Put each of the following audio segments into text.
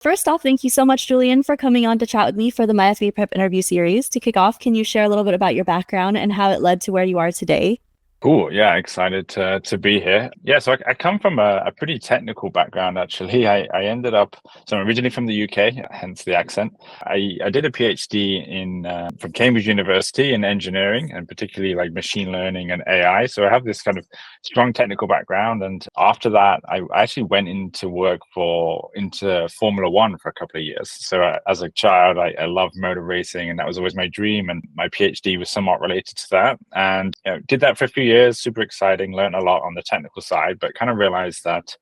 First off, thank you so much, Julian, for coming on to chat with me for the My SBA Prep interview series. To kick off, can you share a little bit about your background and how it led to where you are today? Cool. Yeah, excited to be here. Yeah, so I come from a pretty technical background, actually. I ended up, so I'm originally from the UK, hence the accent. I did a PhD from Cambridge University in engineering, and particularly like machine learning and AI. So I have this kind of strong technical background. And after that, I actually went into Formula One for a couple of years. So as a child, I loved motor racing, and that was always my dream. And my PhD was somewhat related to that. And did that for a few years, super exciting, learned a lot on the technical side, but kind of realized that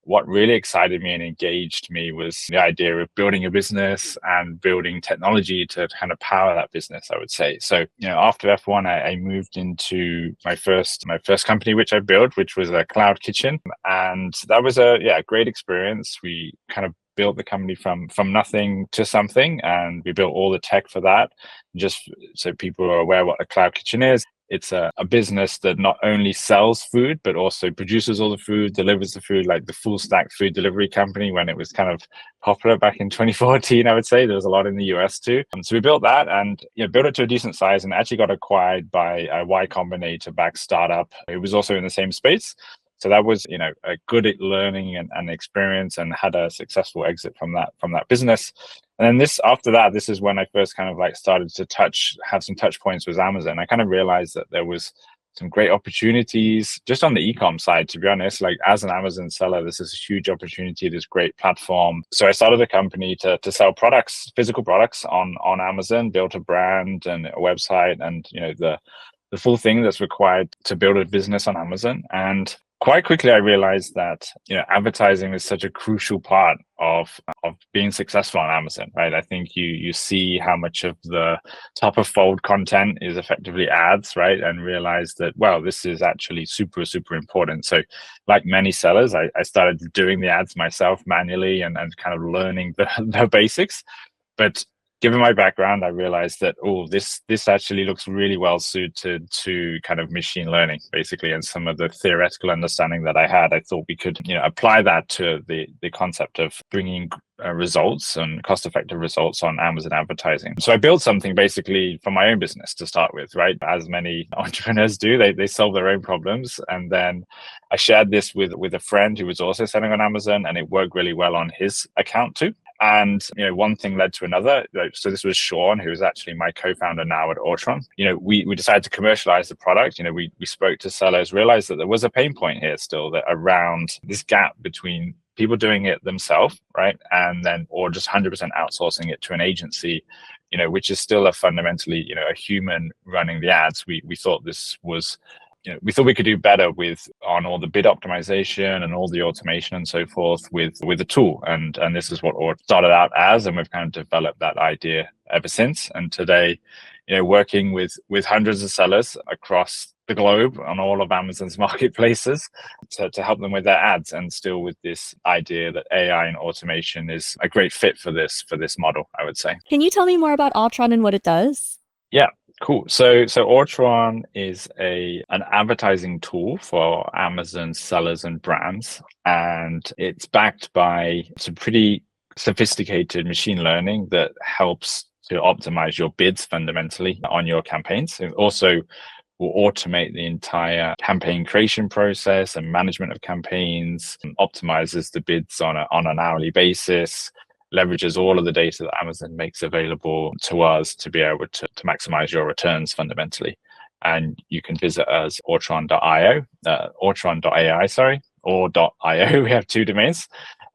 what really excited me and engaged me was the idea of building a business and building technology to kind of power that business, I would say. So, after F1, I moved into my first company, which I built, which was a cloud kitchen. And that was a great experience. We kind of built the company from nothing to something, and we built all the tech for that. Just so people are aware what a cloud kitchen is. It's a business that not only sells food, but also produces all the food, delivers the food, like the full stack food delivery company when it was kind of popular back in 2014, I would say. There was a lot in the US too. So we built that and built it to a decent size, and actually got acquired by a Y Combinator-backed startup. It was also in the same space. So that was, a good learning and experience, and had a successful exit from that business. And then after that, this is when I first kind of like started to have some touch points with Amazon. I kind of realized that there was some great opportunities just on the e-com side, to be honest. Like as an Amazon seller, this is a huge opportunity, this great platform. So I started a company to sell products, physical products on Amazon, built a brand and a website, and the full thing that's required to build a business on Amazon. And quite quickly, I realized that advertising is such a crucial part of being successful on Amazon, right? I think you see how much of the top of fold content is effectively ads, right? And realize that, wow, this is actually super, super important. So like many sellers, I started doing the ads myself manually and kind of learning the basics. But given my background, I realized that, this actually looks really well suited to kind of machine learning, basically, and some of the theoretical understanding that I had. I thought we could, apply that to the concept of bringing results and cost-effective results on Amazon advertising. So I built something basically for my own business to start with, right? As many entrepreneurs do, they solve their own problems. And then I shared this with a friend who was also selling on Amazon, and it worked really well on his account too. And one thing led to another. So this was Sean, who is actually my co-founder now at Autron. We decided to commercialize the product. We spoke to sellers, realized that there was a pain point here still, that around this gap between people doing it themselves, right, and then or just 100% outsourcing it to an agency, which is still a fundamentally a human running the ads. We thought this was. We thought we could do better on all the bid optimization and all the automation and so forth with a tool. And this is what Aut started out as, and we've kind of developed that idea ever since. And today, working with hundreds of sellers across the globe on all of Amazon's marketplaces to help them with their ads, and still with this idea that AI and automation is a great fit for this model, I would say. Can you tell me more about Autron and what it does? Yeah. Cool. So Autron is an advertising tool for Amazon sellers and brands, and it's backed by some pretty sophisticated machine learning that helps to optimize your bids fundamentally on your campaigns. It also will automate the entire campaign creation process and management of campaigns, and optimizes the bids on an hourly basis, leverages all of the data that Amazon makes available to us to be able to maximize your returns fundamentally. And you can visit us Autron.io, Autron.ai, sorry, or .io. We have two domains.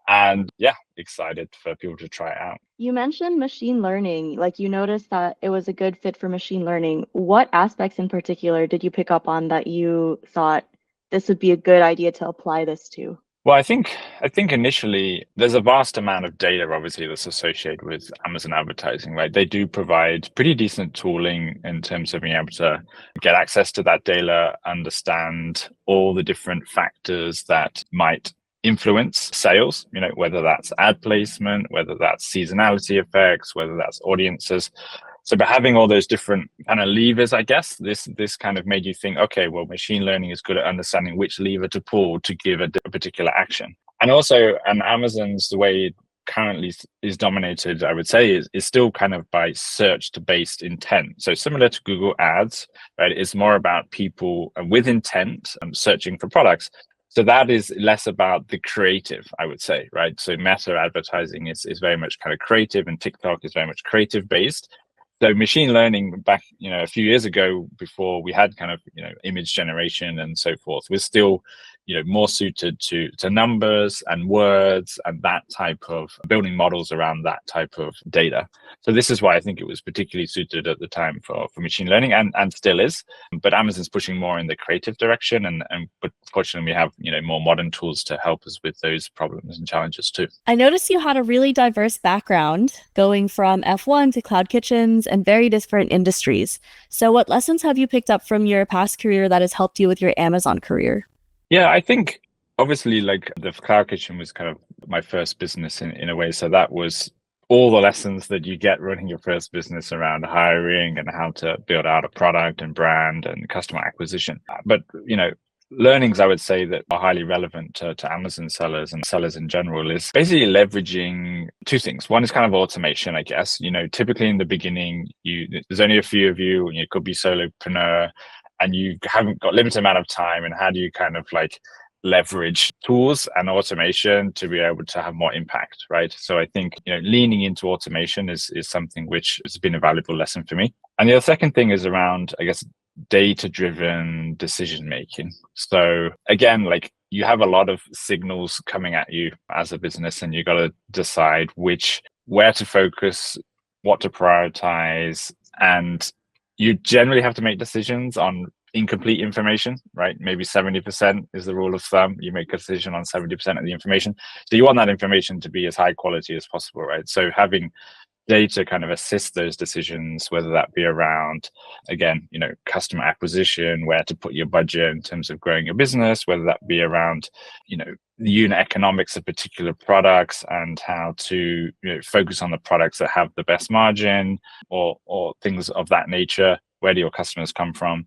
And excited for people to try it out. You mentioned machine learning, like you noticed that it was a good fit for machine learning. What aspects in particular did you pick up on that you thought this would be a good idea to apply this to? Well, I think initially there's a vast amount of data, obviously, that's associated with Amazon advertising, right? They do provide pretty decent tooling in terms of being able to get access to that data, understand all the different factors that might influence sales, whether that's ad placement, whether that's seasonality effects, whether that's audiences. So by having all those different kind of levers, I guess, this kind of made you think, okay, well, machine learning is good at understanding which lever to pull to give a particular action. And also, Amazon's the way currently is dominated, I would say, is still kind of by search-based intent. So similar to Google Ads, right? It's more about people with intent searching for products. So that is less about the creative, I would say, right? So Meta advertising is very much kind of creative, and TikTok is very much creative based. So machine learning back, a few years ago, before we had kind of, image generation and so forth, was still, more suited to numbers and words and that type of building models around that type of data. So this is why I think it was particularly suited at the time for machine learning, and still is. But Amazon's pushing more in the creative direction, but fortunately we have, more modern tools to help us with those problems and challenges too. I noticed you had a really diverse background, going from F1 to cloud kitchens and very different industries. So what lessons have you picked up from your past career that has helped you with your Amazon career? Yeah, I think obviously like the cloud kitchen was kind of my first business in a way. So that was all the lessons that you get running your first business around hiring and how to build out a product and brand and customer acquisition. But, learnings I would say that are highly relevant to Amazon sellers and sellers in general is basically leveraging two things. One is kind of automation, I guess. Typically in the beginning, there's only a few of you, and you could be solopreneur, and you haven't got limited amount of time. And how do you kind of like leverage tools and automation to be able to have more impact, right? So I think, leaning into automation is something which has been a valuable lesson for me. And the second thing is around, I guess, data-driven decision making. So again, like you have a lot of signals coming at you as a business, and you got to decide where to focus, what to prioritize, and you generally have to make decisions on incomplete information, right? Maybe 70% is the rule of thumb. You make a decision on 70% of the information. So you want that information to be as high quality as possible, right? So having data kind of assist those decisions, whether that be around, again, customer acquisition, where to put your budget in terms of growing your business, whether that be around, the unit economics of particular products and how to focus on the products that have the best margin, or things of that nature. Where do your customers come from?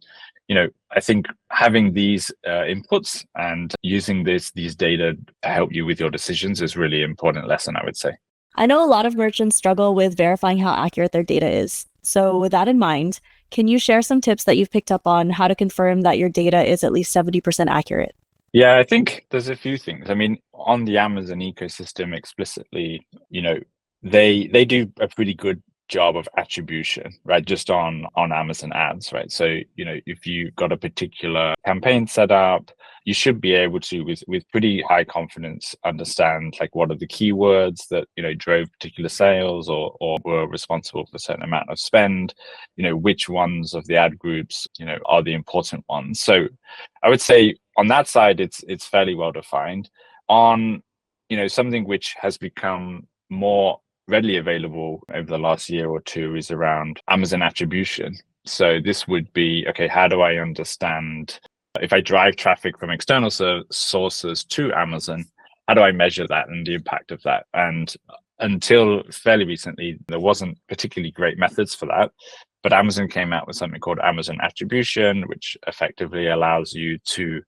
I think having these inputs and using these data to help you with your decisions is really important lesson, I would say. I know a lot of merchants struggle with verifying how accurate their data is. So with that in mind, can you share some tips that you've picked up on how to confirm that your data is at least 70% accurate? Yeah, I think there's a few things. I mean, on the Amazon ecosystem explicitly, they do a pretty good job of attribution, right? Just on Amazon ads, right? So, if you've got a particular campaign set up, you should be able to, with pretty high confidence, understand like what are the keywords that, drove particular sales or were responsible for a certain amount of spend, which ones of the ad groups, are the important ones. So I would say on that side, it's fairly well defined. On, something which has become more readily available over the last year or two is around Amazon attribution. So this would be, okay, how do I understand if I drive traffic from external sources to Amazon, how do I measure that and the impact of that? And until fairly recently, there wasn't particularly great methods for that. But Amazon came out with something called Amazon attribution, which effectively allows you to,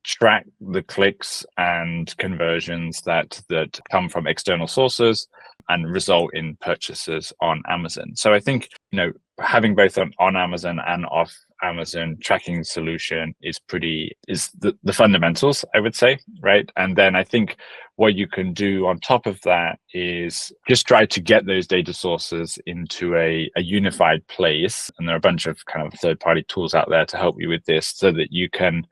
track the clicks and conversions that come from external sources and result in purchases on Amazon. So I think, having both on Amazon and off Amazon tracking solution is the fundamentals, I would say, right? And then I think what you can do on top of that is just try to get those data sources into a unified place. And there are a bunch of kind of third-party tools out there to help you with this, so that you can,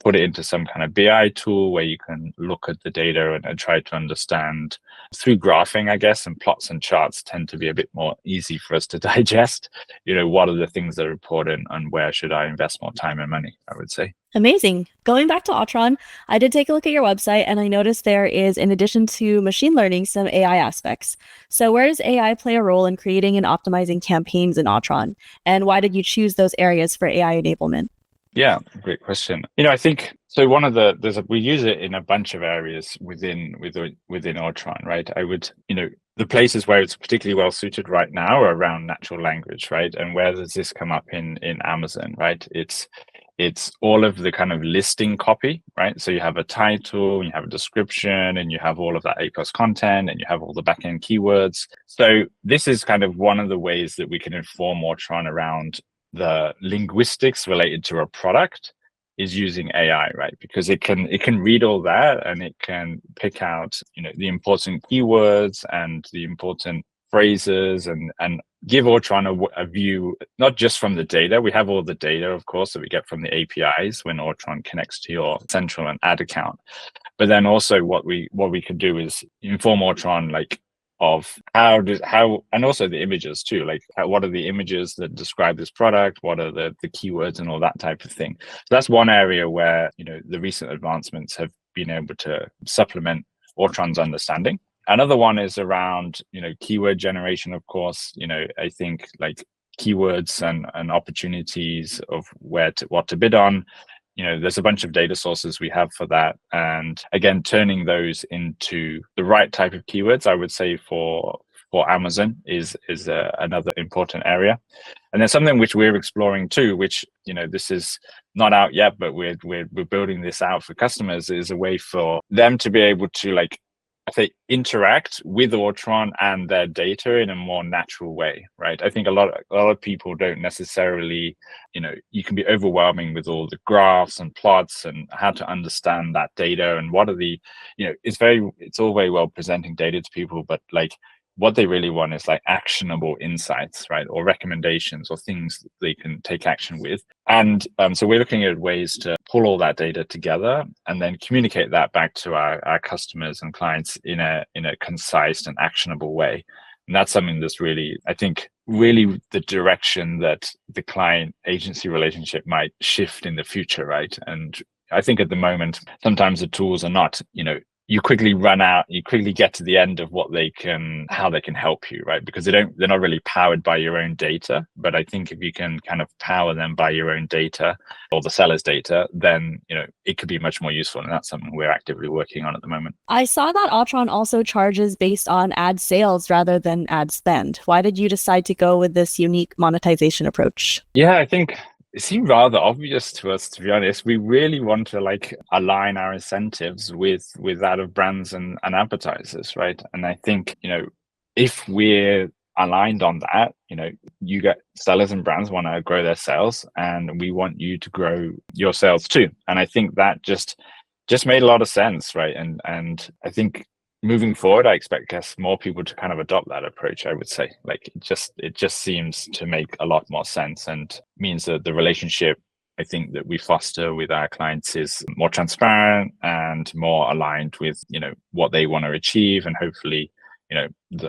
put it into some kind of BI tool where you can look at the data and try to understand through graphing, I guess, and plots and charts tend to be a bit more easy for us to digest, what are the things that are important and where should I invest more time and money, I would say. Amazing. Going back to Autron, I did take a look at your website and I noticed there is, in addition to machine learning, some AI aspects. So where does AI play a role in creating and optimizing campaigns in Autron? And why did you choose those areas for AI enablement? Yeah, great question. I think so. We use it in a bunch of areas within Autron, right? I would, the places where it's particularly well suited right now are around natural language, right? And where does this come up in Amazon, right? It's it's all of the kind of listing copy, right? So you have a title, you have a description, and you have all of that A+ content, and you have all the backend keywords. So this is kind of one of the ways that we can inform Autron around the linguistics related to a product is using AI, right? Because it can read all that, and it can pick out, the important keywords and the important phrases, and give Autron a view, not just from the data. We have all the data, of course, that we get from the APIs when Autron connects to your central and ad account. But then also what we can do is inform Autron, like, of how, and also the images too, like what are the images that describe this product, what are the keywords and all that type of thing. So that's one area where, the recent advancements have been able to supplement Autron's understanding. Another one is around, keyword generation, of course. I think like keywords and opportunities of what to bid on. There's a bunch of data sources we have for that. And again, turning those into the right type of keywords, I would say for Amazon is another important area. And then something which we're exploring too, which, this is not out yet, but we're building this out for customers, is a way for them to be able to, like, I think, interact with Autron and their data in a more natural way, right? I think a lot of people don't necessarily, you can be overwhelming with all the graphs and plots and how to understand that data and what are the, it's all very well presenting data to people, but like what they really want is like actionable insights, right? Or recommendations or things that they can take action with. And so we're looking at ways to pull all that data together and then communicate that back to our customers and clients in a concise and actionable way. And that's something that's really, I think, really the direction that the client agency relationship might shift in the future, right? And I think at the moment, sometimes the tools are not, you quickly run out, you quickly get to the end of how they can help you, right? Because they're not really powered by your own data. But I think if you can kind of power them by your own data or the seller's data, then, it could be much more useful. And that's something we're actively working on at the moment. I saw that Autron also charges based on ad sales rather than ad spend. Why did you decide to go with this unique monetization approach? Yeah, I think it seemed rather obvious to us, to be honest. We really want to align our incentives with that of brands and advertisers, right? And I think, if we're aligned on that, you get sellers and brands want to grow their sales, and we want you to grow your sales too. And I think that just made a lot of sense, right? And I think moving forward, I expect more people to kind of adopt that approach, I would say. Like it just seems to make a lot more sense and means that the relationship, I think, that we foster with our clients is more transparent and more aligned with, what they want to achieve, and hopefully,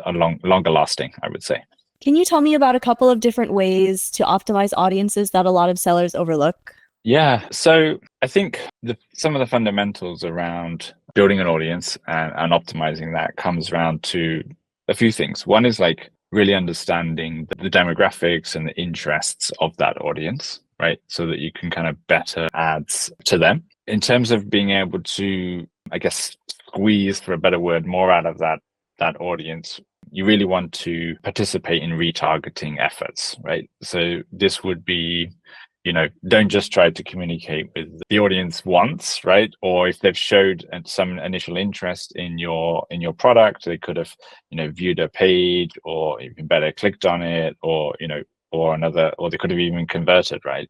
longer lasting, I would say. Can you tell me about a couple of different ways to optimize audiences that a lot of sellers overlook? Yeah. So I think some of the fundamentals around building an audience and optimizing that comes around to a few things. One is like really understanding the demographics and the interests of that audience, right? So that you can kind of better ads to them. In terms of being able to, I guess, squeeze, for a better word, more out of that audience, you really want to participate in retargeting efforts, right? So this would be, don't just try to communicate with the audience once, right? Or if they've showed some initial interest in your product, they could have, viewed a page, or even better, clicked on it, or they could have even converted, right?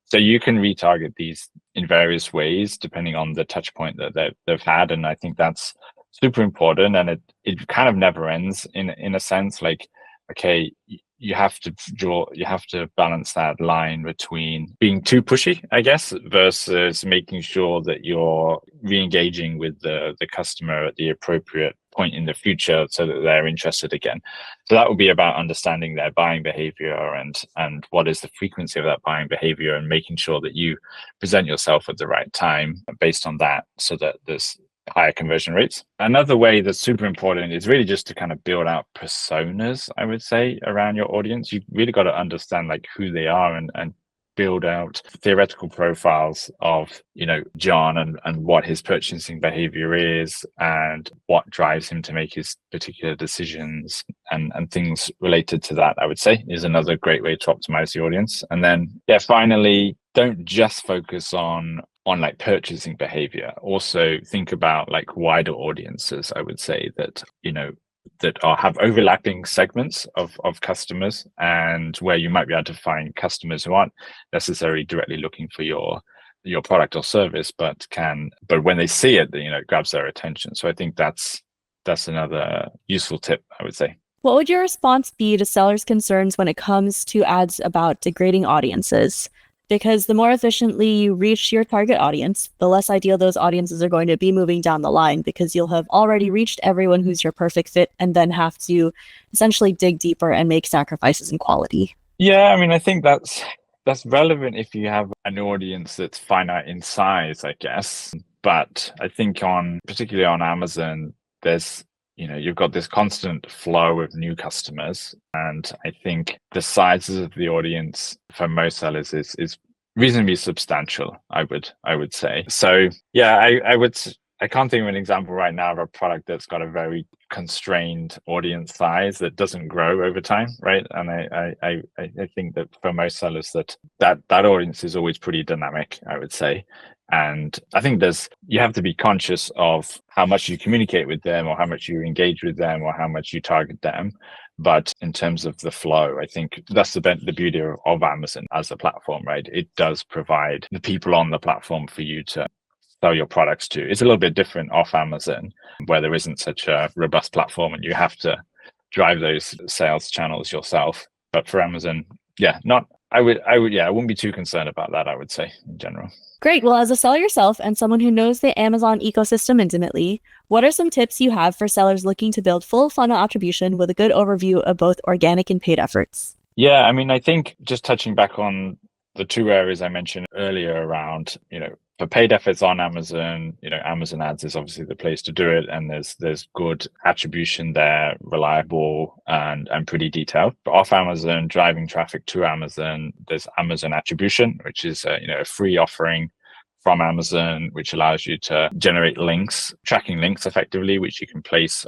So you can retarget these in various ways depending on the touch point that they've had, and I think that's super important. And it kind of never ends in a sense. Like, okay, you have to balance that line between being too pushy, I guess, versus making sure that you're re-engaging with the customer at the appropriate point in the future so that they're interested again. So that would be about understanding their buying behavior and what is the frequency of that buying behavior, and making sure that you present yourself at the right time based on that, so that there's higher conversion rates. Another way that's super important is really just to kind of build out personas, I would say, around your audience. You've really got to understand like who they are, and build out theoretical profiles of, John and what his purchasing behavior is and what drives him to make his particular decisions, and things related to that, I would say, is another great way to optimize the audience. And then, finally, don't just focus on like purchasing behavior. Also think about like wider audiences, I would say, that, have overlapping segments of customers, and where you might be able to find customers who aren't necessarily directly looking for your product or service, but when they see it, it grabs their attention. So I think that's another useful tip, I would say. What would your response be to sellers' concerns when it comes to ads about degrading audiences? Because the more efficiently you reach your target audience, the less ideal those audiences are going to be moving down the line, because you'll have already reached everyone who's your perfect fit and then have to essentially dig deeper and make sacrifices in quality. Yeah, I mean, I think that's relevant if you have an audience that's finite in size, I guess. But I think particularly on Amazon, there's you've got this constant flow of new customers. And I think the sizes of the audience for most sellers is reasonably substantial, I would say. So yeah, I can't think of an example right now of a product that's got a very constrained audience size that doesn't grow over time, right? And I think that for most sellers that audience is always pretty dynamic, I would say. And I think you have to be conscious of how much you communicate with them, or how much you engage with them, or how much you target them. But in terms of the flow, I think that's the beauty of Amazon as a platform, right? It does provide the people on the platform for you to sell your products to. It's a little bit different off Amazon, where there isn't such a robust platform and you have to drive those sales channels yourself. But for Amazon, I wouldn't be too concerned about that, I would say, in general. Great. Well, as a seller yourself and someone who knows the Amazon ecosystem intimately, what are some tips you have for sellers looking to build full funnel attribution with a good overview of both organic and paid efforts? Yeah, I mean, I think just touching back on the two areas I mentioned earlier around, for paid efforts on Amazon, Amazon ads is obviously the place to do it. And there's good attribution there, reliable and pretty detailed. But off Amazon, driving traffic to Amazon, there's Amazon attribution, which is a free offering from Amazon, which allows you to generate links, tracking links effectively, which you can place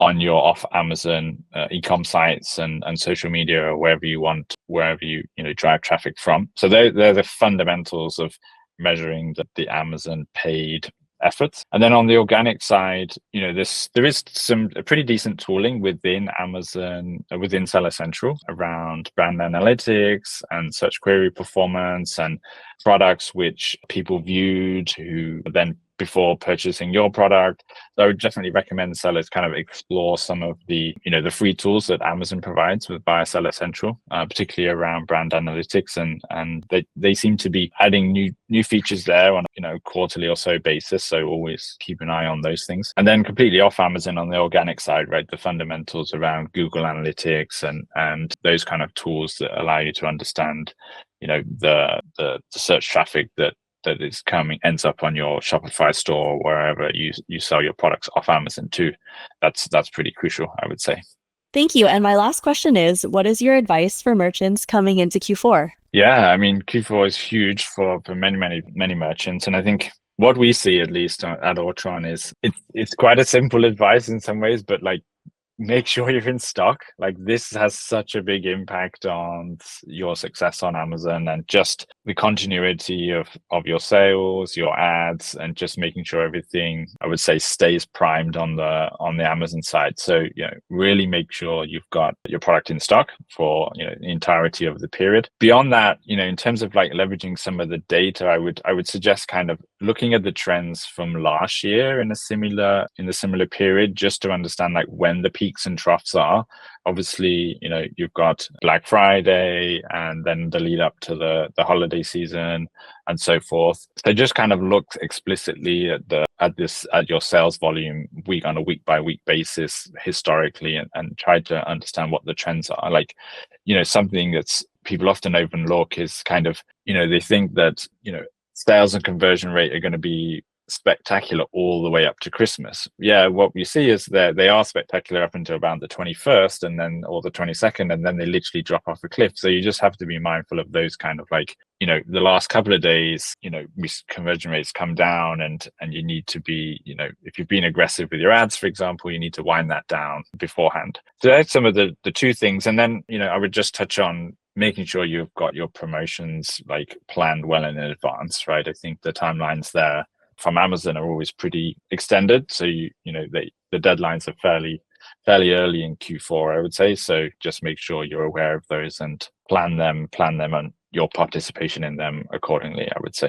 on your off Amazon e-com sites and social media, or wherever you want, wherever you drive traffic from. So they're the fundamentals of measuring the Amazon paid efforts. And then on the organic side, there is some pretty decent tooling within Amazon, within Seller Central, around brand analytics and search query performance and products which people viewed who then before purchasing your product. So I would definitely recommend sellers kind of explore some of the free tools that Amazon provides via Seller Central, particularly around brand analytics, and they seem to be adding new features there on quarterly or so basis. So always keep an eye on those things. And then completely off Amazon on the organic side, right, the fundamentals around Google Analytics and those kind of tools that allow you to understand the search traffic that is ends up on your Shopify store or wherever you sell your products off Amazon too. That's pretty crucial, I would say. Thank you. And my last question is, what is your advice for merchants coming into Q4? Yeah, I mean, Q4 is huge for many merchants. And I think what we see, at least at Autron, is it's quite a simple advice in some ways, but like, make sure you're in stock. Like, this has such a big impact on your success on Amazon, and just the continuity of your sales, your ads, and just making sure everything, I would say, stays primed on the Amazon side. So really make sure you've got your product in stock for the entirety of the period. Beyond that, in terms of like leveraging some of the data, I would suggest kind of looking at the trends from last year in a similar period, just to understand like when the peaks and troughs are. Obviously, you've got Black Friday and then the lead up to the holiday season and so forth. So just kind of look explicitly at your sales volume on a week by week basis historically, and try to understand what the trends are. Like, something that's people often overlook is kind of, they think that, sales and conversion rate are going to be spectacular all the way up to Christmas. Yeah, what we see is that they are spectacular up until about the 21st or the 22nd, and then they literally drop off a cliff. So you just have to be mindful of those kind of like, the last couple of days, conversion rates come down, and you need to be, if you've been aggressive with your ads, for example, you need to wind that down beforehand. So that's some of the two things. And then, I would just touch on making sure you've got your promotions like planned well in advance, right? I think the timelines there from Amazon are always pretty extended. So the deadlines are fairly early in Q4, I would say. So just make sure you're aware of those and plan them on your participation in them accordingly, I would say.